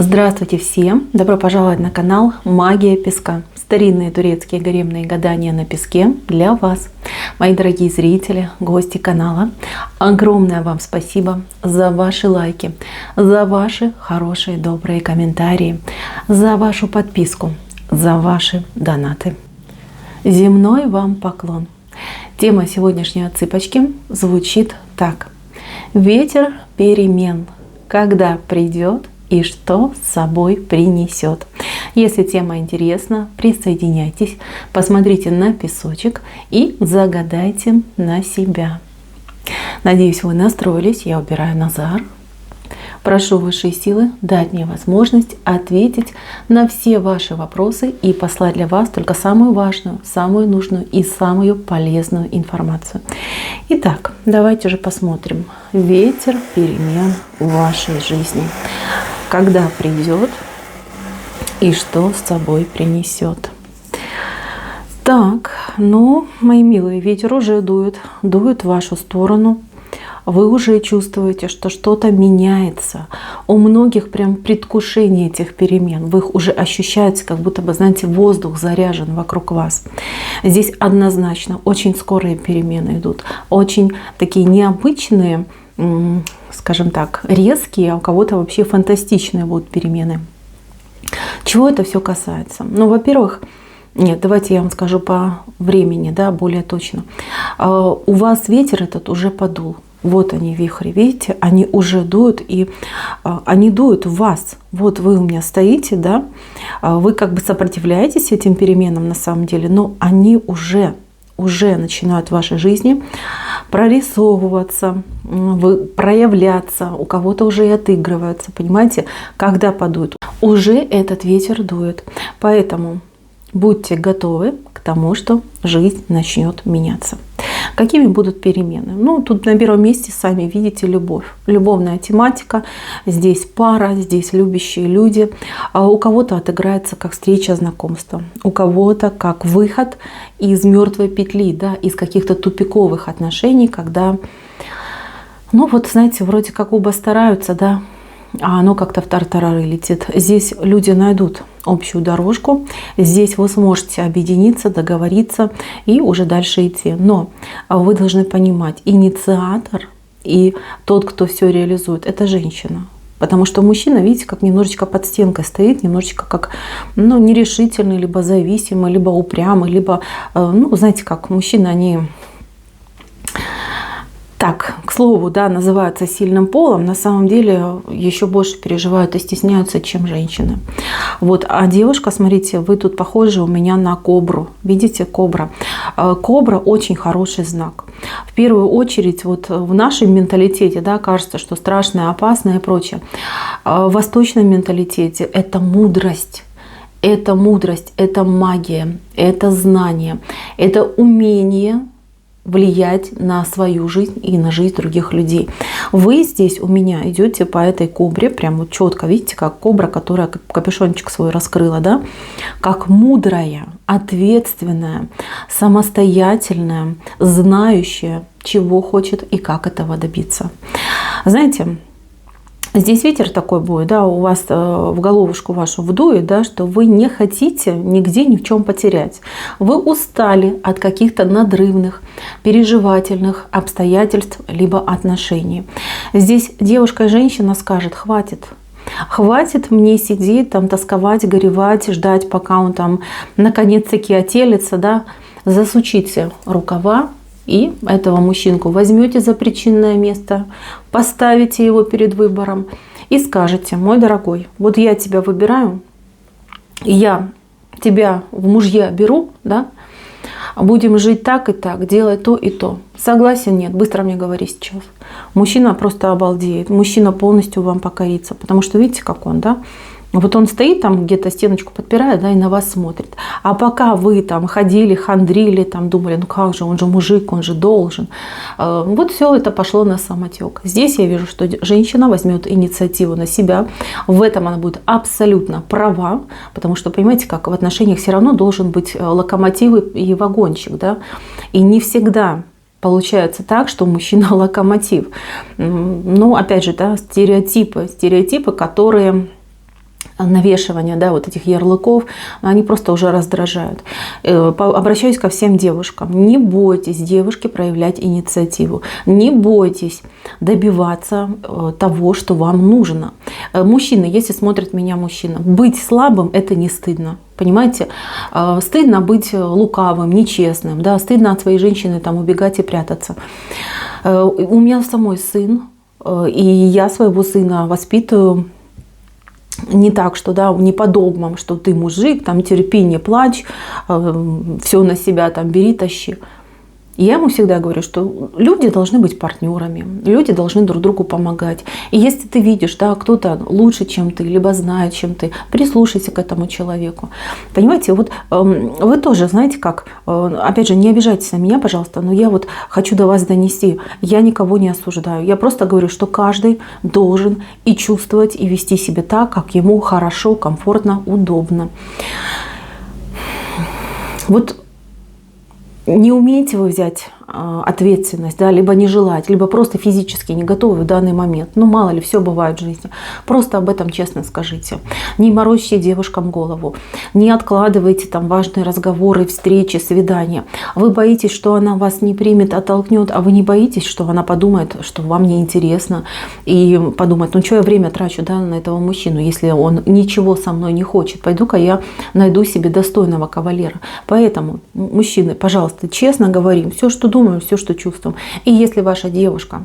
Здравствуйте всем! Добро пожаловать на канал Магия Песка. Старинные турецкие гаремные гадания на песке для вас. Мои дорогие зрители, гости канала, огромное вам спасибо за ваши лайки, за ваши хорошие добрые комментарии, за вашу подписку, за ваши донаты. Земной вам поклон. Тема сегодняшней отсыпочки звучит так. Ветер перемен. Когда придет и что с собой принесет. Если тема интересна, присоединяйтесь, посмотрите на песочек и загадайте на себя. Надеюсь, вы настроились. Я убираю Назар. Прошу высшие силы дать мне возможность ответить на все ваши вопросы и послать для вас только самую важную, самую нужную и самую полезную информацию. Итак, давайте же посмотрим. Ветер перемен в вашей жизни. Когда придет и что с собой принесет. Так, мои милые, ветер уже дует в вашу сторону. Вы уже чувствуете, что что-то меняется. У многих прям предвкушение этих перемен. Вы их уже ощущаете, как будто бы, знаете, воздух заряжен вокруг вас. Здесь однозначно очень скорые перемены идут. Очень такие необычные, скажем так, резкие, а у кого-то вообще фантастичные будут перемены. Чего это все касается? Во-первых, давайте я вам скажу по времени, более точно. У вас ветер этот уже подул. Вот они, вихри, видите, они уже дуют, и они дуют в вас. Вот вы у меня стоите, вы как бы сопротивляетесь этим переменам на самом деле, но они уже начинают в вашей жизни прорисовываться, проявляться, у кого-то уже и отыгрываются, понимаете, когда подует. Уже этот ветер дует, поэтому будьте готовы к тому, что жизнь начнет меняться. Какими будут перемены? Тут на первом месте, сами видите, любовь. Любовная тематика. Здесь пара, здесь любящие люди. А у кого-то отыграется как встреча, знакомство. У кого-то как выход из мертвой петли, из каких-то тупиковых отношений, когда, знаете, вроде как оба стараются, а оно как-то в тартарары летит. Здесь люди найдут общую дорожку. Здесь вы сможете объединиться, договориться и уже дальше идти. Но вы должны понимать, инициатор и тот, кто все реализует, это женщина. Потому что мужчина, видите, как немножечко под стенкой стоит, немножечко как нерешительный, либо зависимый, либо упрямый, либо, знаете, как мужчины, они... Так, к слову, называются сильным полом, на самом деле еще больше переживают и стесняются, чем женщины. А девушка, смотрите, вы тут похожи у меня на кобру. Видите, кобра? Кобра очень хороший знак. В первую очередь, в нашем менталитете, кажется, что страшное, опасное и прочее. В восточном менталитете это мудрость. Это мудрость, это магия, это знание, это умение влиять на свою жизнь и на жизнь других людей. Вы здесь у меня идете по этой кобре, прям четко, видите, как кобра, которая капюшончик свой раскрыла, как мудрая, ответственная, самостоятельная, знающая, чего хочет и как этого добиться. Знаете, здесь ветер такой будет, у вас в головушку вашу вдует, что вы не хотите нигде ни в чем потерять. Вы устали от каких-то надрывных, переживательных обстоятельств либо отношений. Здесь девушка и женщина скажет: хватит. Хватит мне сидеть, тосковать, горевать, ждать, пока он наконец-таки отелится, Засучите рукава. И этого мужчинку возьмете за причинное место, поставите его перед выбором и скажете: мой дорогой, я тебя выбираю, я тебя в мужья беру, будем жить так и так, делать то и то. Согласен? Нет. Быстро мне говори сейчас. Мужчина просто обалдеет, мужчина полностью вам покорится, потому что видите, как он, он стоит где-то стеночку подпирает, и на вас смотрит. А пока вы ходили, хандрили, думали, как же, он же мужик, он же должен. Все это пошло на самотек. Здесь я вижу, что женщина возьмет инициативу на себя. В этом она будет абсолютно права, потому что, понимаете, как в отношениях все равно должен быть локомотив и вагончик, И не всегда получается так, что мужчина локомотив. Опять же, стереотипы, которые навешивания, да, вот этих ярлыков, они просто уже раздражают. Обращаюсь ко всем девушкам. Не бойтесь, девушки, проявлять инициативу. Не бойтесь добиваться того, что вам нужно. Мужчины, если смотрит меня мужчина, быть слабым – это не стыдно. Понимаете? Стыдно быть лукавым, нечестным, да? Стыдно от своей женщины там убегать и прятаться. У меня самой сын, и я своего сына воспитываю не так, что да, не по догмам, что ты мужик, там терпи, не плачь, все на себя там бери, тащи. Я ему всегда говорю, что люди должны быть партнерами, люди должны друг другу помогать. И если ты видишь, да, кто-то лучше, чем ты, либо знает, чем ты, прислушайся к этому человеку. Понимаете, вот вы тоже знаете как, опять же, не обижайтесь на меня, пожалуйста, но я вот хочу до вас донести, я никого не осуждаю. Я просто говорю, что каждый должен и чувствовать, и вести себя так, как ему хорошо, комфортно, удобно. Вот не умеете вы взять ответственность, да, либо не желать, либо просто физически не готовы в данный момент. Ну, мало ли, все бывает в жизни. Просто об этом честно скажите. Не морочьте девушкам голову. Не откладывайте там важные разговоры, встречи, свидания. Вы боитесь, что она вас не примет, оттолкнет, а вы не боитесь, что она подумает, что вам неинтересно, и подумает, ну, что я время трачу, да, на этого мужчину, если он ничего со мной не хочет. Пойду-ка я найду себе достойного кавалера. Поэтому, мужчины, пожалуйста, честно говорим, все, что думаем, все, что чувствуем. И если ваша девушка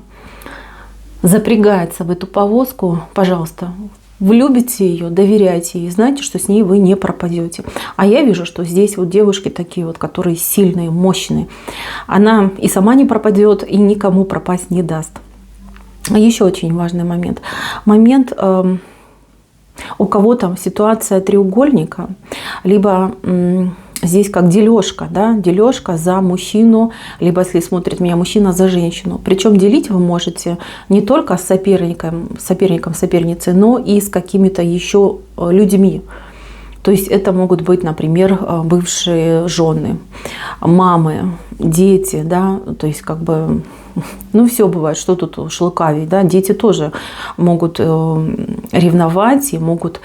запрягается в эту повозку, пожалуйста, влюбите ее, доверяйте ей, знайте, что с ней вы не пропадете. А я вижу, что здесь вот девушки такие вот, которые сильные, мощные. Она и сама не пропадет, и никому пропасть не даст. Еще очень важный момент. Момент, у кого там ситуация треугольника, либо здесь как дележка, да, дележка за мужчину, либо, если смотрит меня мужчина, за женщину. Причем делить вы можете не только с соперником, соперницей, но и с какими-то еще людьми. То есть это могут быть, например, бывшие жены, мамы, дети, да, то есть как бы, ну все бывает, что тут уж лукавить, да, дети тоже могут ревновать и могут,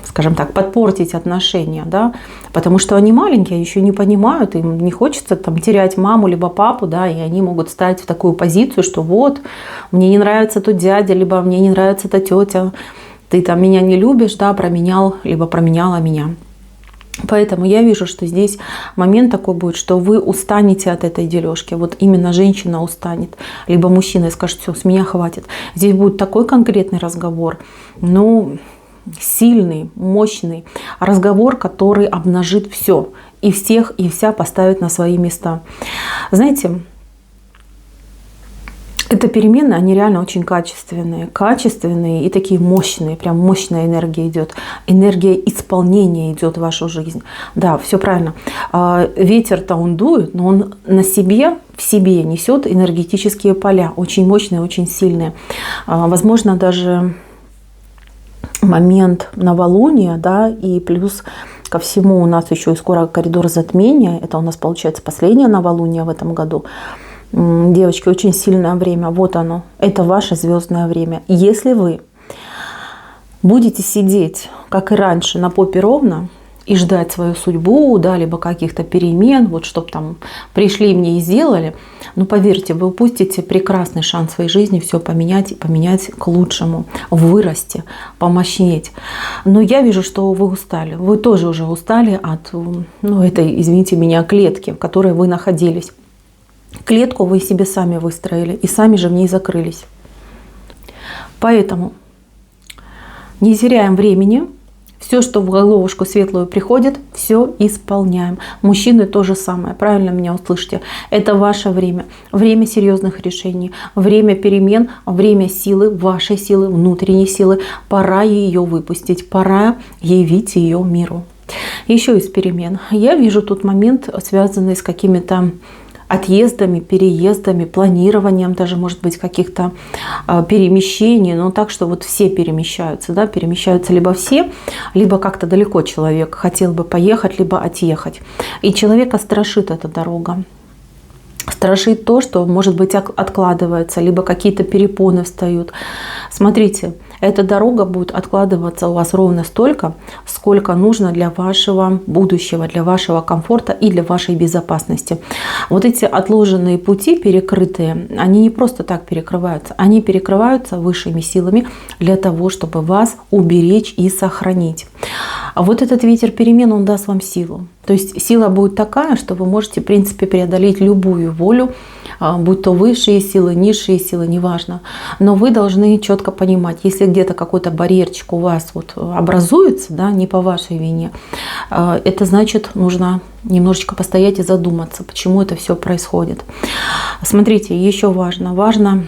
скажем так, подпортить отношения, да, потому что они маленькие, еще не понимают, им не хочется там терять маму либо папу, да, и они могут стать в такую позицию, что вот, мне не нравится тот дядя, либо мне не нравится та тетя, ты там меня не любишь, да, променял, либо променяла меня. Поэтому я вижу, что здесь момент такой будет, что вы устанете от этой дележки. Вот именно женщина устанет, либо мужчина и скажет, все, с меня хватит. Здесь будет такой конкретный разговор, ну, сильный, мощный разговор, который обнажит все. И всех, и вся поставит на свои места. Знаете, это перемены, они реально очень качественные. Качественные и такие мощные. Прям мощная энергия идет. Энергия исполнения идет в вашу жизнь. Да, все правильно. Ветер-то он дует, но он на себе, в себе несет энергетические поля. Очень мощные, очень сильные. Возможно, даже момент новолуния, да, и плюс ко всему у нас еще и скоро коридор затмения. Это у нас получается последнее новолуние в этом году. Девочки, очень сильное время. Вот оно. Это ваше звездное время. Если вы будете сидеть, как и раньше, на попе ровно и ждать свою судьбу, да, либо каких-то перемен, вот чтобы там пришли мне и сделали, ну поверьте, вы упустите прекрасный шанс в своей жизни все поменять и поменять к лучшему, вырасти, помощнеть. Но я вижу, что вы устали. Вы тоже уже устали от, ну, этой, извините меня, клетки, в которой вы находились. Клетку вы себе сами выстроили и сами же в ней закрылись. Поэтому не теряем времени. Все, что в головушку светлую приходит, все исполняем. Мужчины то же самое. Правильно меня услышите. Это ваше время. Время серьезных решений. Время перемен. Время силы, вашей силы, внутренней силы. Пора ее выпустить. Пора явить ее миру. Еще из перемен. Я вижу тут момент, связанный с какими-то отъездами, переездами, планированием даже, может быть, каких-то перемещений, но так, что вот все перемещаются, да, перемещаются либо все, либо как-то далеко человек хотел бы поехать, либо отъехать. И человека страшит эта дорога. Страшит то, что, может быть, откладывается, либо какие-то перепоны встают. Смотрите, эта дорога будет откладываться у вас ровно столько, сколько нужно для вашего будущего, для вашего комфорта и для вашей безопасности. Вот эти отложенные пути, перекрытые, они не просто так перекрываются, они перекрываются высшими силами для того, чтобы вас уберечь и сохранить. А вот этот ветер перемен, он даст вам силу. То есть сила будет такая, что вы можете, в принципе, преодолеть любую волю, будь то высшие силы, низшие силы, неважно. Но вы должны четко понимать, если где-то какой-то барьерчик у вас вот образуется, да, не по вашей вине, это значит, нужно немножечко постоять и задуматься, почему это все происходит. Смотрите, еще важно,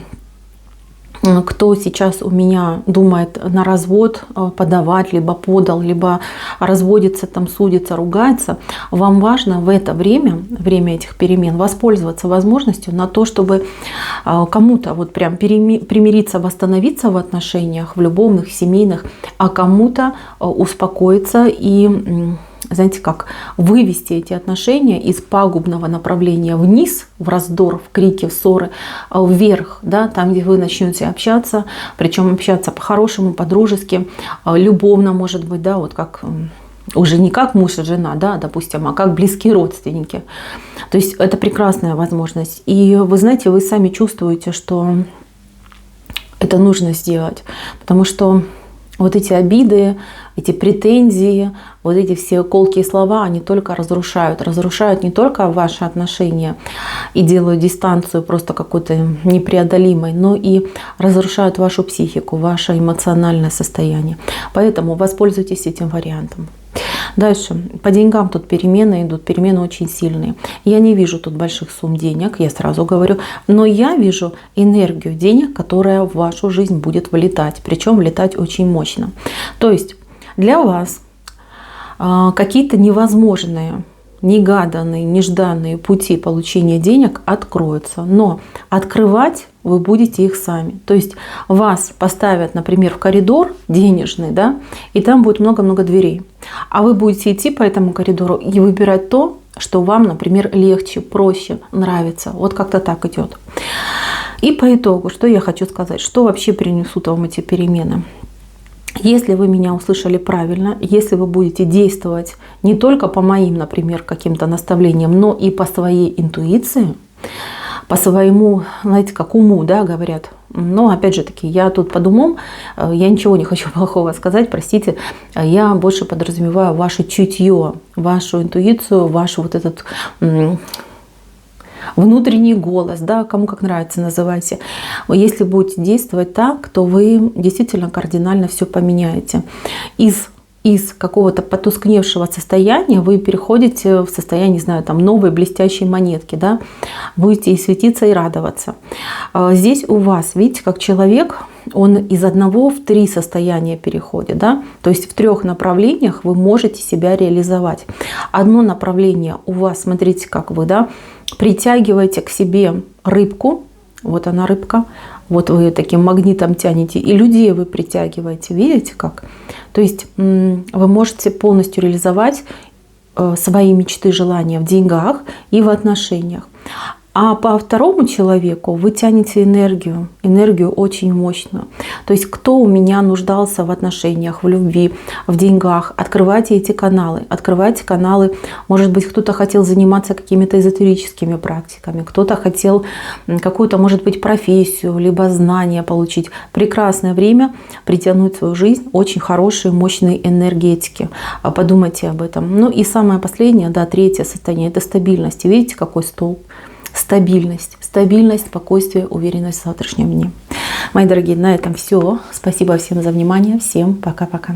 кто сейчас у меня думает на развод подавать, либо подал, либо разводится, там судится, ругается, вам важно в это время этих перемен воспользоваться возможностью на то, чтобы кому-то вот прям примириться, восстановиться в отношениях, в любовных, семейных, а кому-то успокоиться и, знаете как, вывести эти отношения из пагубного направления вниз, в раздор, в крики, в ссоры, вверх, да, там, где вы начнете общаться, причем общаться по-хорошему, по-дружески, любовно, может быть, да, вот как уже не как муж и жена, да, допустим, а как близкие родственники. То есть это прекрасная возможность. И вы знаете, вы сами чувствуете, что это нужно сделать, потому что вот эти обиды, эти претензии, вот эти все колкие слова, они только разрушают. Разрушают не только ваши отношения и делают дистанцию просто какой-то непреодолимой, но и разрушают вашу психику, ваше эмоциональное состояние. Поэтому воспользуйтесь этим вариантом. Дальше. По деньгам тут перемены идут, перемены очень сильные. Я не вижу тут больших сумм денег, я сразу говорю, но я вижу энергию денег, которая в вашу жизнь будет вылетать, причем вылетать очень мощно. То есть для вас какие-то невозможные, негаданные, нежданные пути получения денег откроются, но открывать вы будете их сами. То есть вас поставят, например, в коридор денежный, да, и там будет много-много дверей. А вы будете идти по этому коридору и выбирать то, что вам, например, легче, проще, нравится. Вот как-то так идет. И по итогу, что я хочу сказать, что вообще принесут вам эти перемены. Если вы меня услышали правильно, если вы будете действовать не только по моим, например, каким-то наставлениям, но и по своей интуиции, по своему, знаете, как уму, да, говорят. Но опять же таки, я тут под умом, я ничего не хочу плохого сказать, простите, я больше подразумеваю ваше чутье, вашу интуицию, ваш вот этот внутренний голос, да, кому как нравится, называйте. Если будете действовать так, то вы действительно кардинально все поменяете. Из какого-то потускневшего состояния вы переходите в состояние, не знаю, там новой блестящей монетки, да, будете и светиться, и радоваться. Здесь у вас, видите, как человек, он из одного в три состояния переходит, да, то есть в трех направлениях вы можете себя реализовать. Одно направление у вас, смотрите, как вы, да, притягиваете к себе рыбку, вот она рыбка, вот вы таким магнитом тянете, и людей вы притягиваете, видите как? То есть вы можете полностью реализовать свои мечты, желания в деньгах и в отношениях. А по второму человеку вы тянете энергию очень мощную. То есть кто у меня нуждался в отношениях, в любви, в деньгах, открывайте эти каналы. Открывайте каналы. Может быть, кто-то хотел заниматься какими-то эзотерическими практиками, кто-то хотел какую-то, может быть, профессию, либо знания получить. Прекрасное время притянуть в свою жизнь очень хорошие, мощные энергетики. Подумайте об этом. Ну и самое последнее, да, третье состояние, это стабильность. Видите, какой столб? Стабильность, спокойствие, уверенность в завтрашнем дне. Мои дорогие, на этом все. Спасибо всем за внимание. Всем пока-пока.